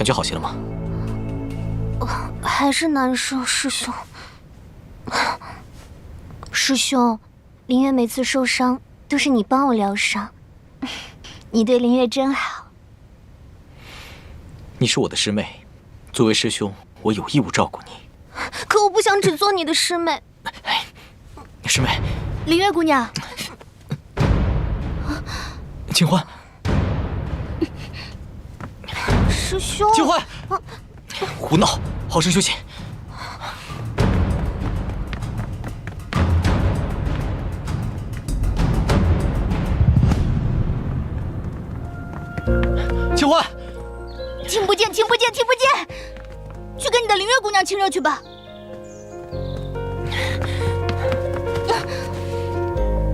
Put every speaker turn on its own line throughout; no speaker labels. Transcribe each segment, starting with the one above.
觉好些了吗？
还是难受，师兄。师兄，林月每次受伤都是你帮我疗伤，你对林月真好。
你是我的师妹，作为师兄，我有义务照顾你。
可我不想只做你的师妹。
师妹，
林月姑娘，
清欢，
师兄，
清欢，胡闹，好生休息。清欢，
听不见，听不见，听不见！去跟你的林月姑娘亲热去吧。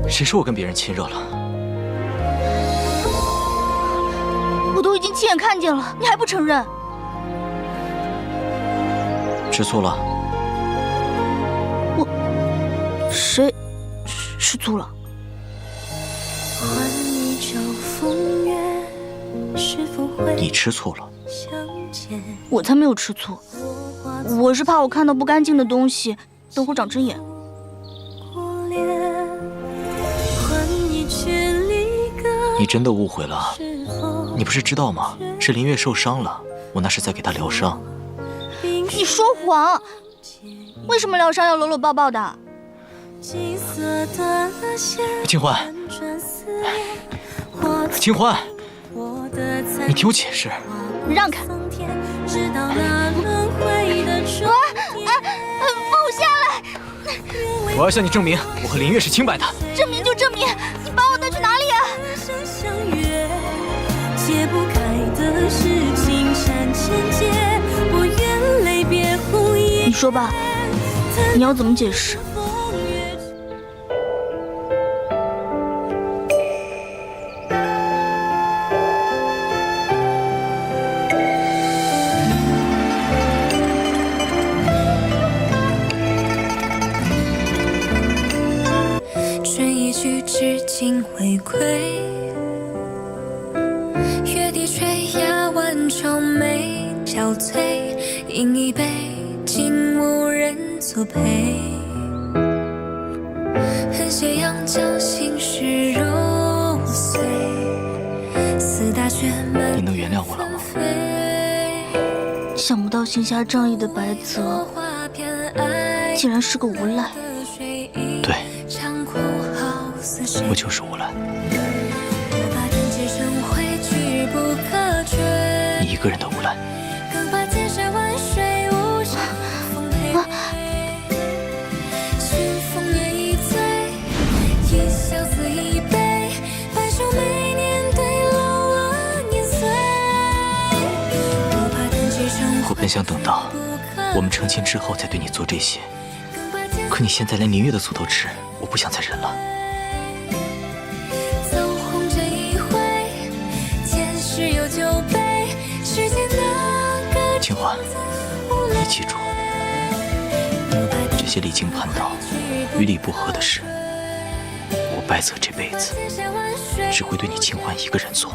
谁说我跟别人亲热了？
我都已经亲眼看见了，你还不承认？
吃醋了？
谁吃醋了？
你吃醋了？
我才没有吃醋，我是怕我看到不干净的东西，等会长针眼。
你真的误会了，你不是知道吗？是林月受伤了，我那是在给她疗伤。
你说谎！为什么疗伤要搂搂抱抱的？
清欢，清欢，你听我解释。
让开！放我下来！
我要向你证明，我和林月是清白的。
证明就证明，你把我带去哪里啊？解不开的事情删情节，我愿泪别胡言。你说吧，你要怎么解释？
春一去，至今未归。月底垂压万愁眉，憔悴饮一杯，竟无人作陪。恨斜阳将心事揉碎，四大雪满。
你能原谅我了吗？
想不到行侠仗义的白泽，竟然是个无赖。
对，我就是无赖。你一个人的无赖。我本想等到我们成亲之后再对你做这些，可你现在连林月的醋都吃，我不想再忍了。清欢，你记住，这些离经叛道、与理不合的事，我白泽这辈子只会对你清欢一个人做。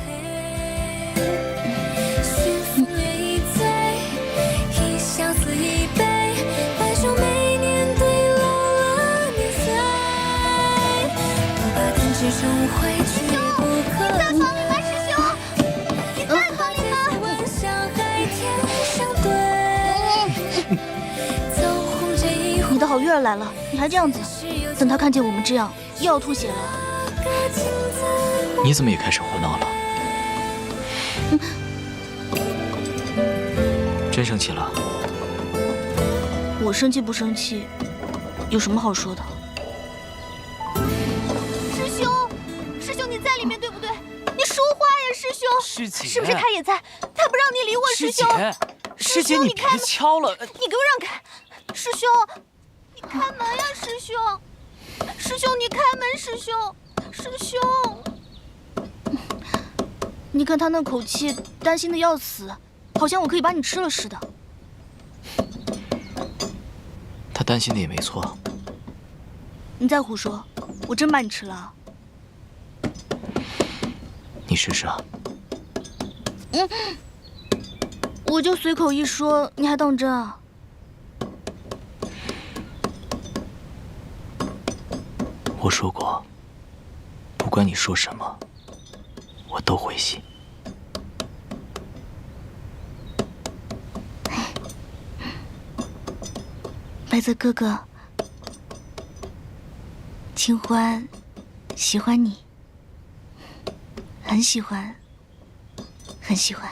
你的好月儿来了，你还这样子？等他看见我们这样，又要吐血了。
你怎么也开始胡闹了？真生气了？
我生气不生气，有什么好说的？师兄，师兄你在里面对不对？你说话呀，师兄！
师姐，
是不是他也在？他不让你理我，师兄。
师姐，你别敲了！
你给我让开！师兄，你开门呀，师兄！师兄，你开门，师兄！师兄，你看他那口气，担心的要死，好像我可以把你吃了似的。
他担心的也没错。
你再胡说，我真把你吃了。
你试试啊。
我我就随口一说，你还当真啊？
我说过，不管你说什么，我都会信。
白泽哥哥，清欢喜欢你，很喜欢，很喜欢。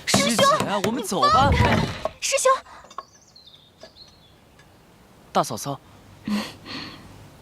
师姐，我们走吧。
师兄，
大嫂嫂，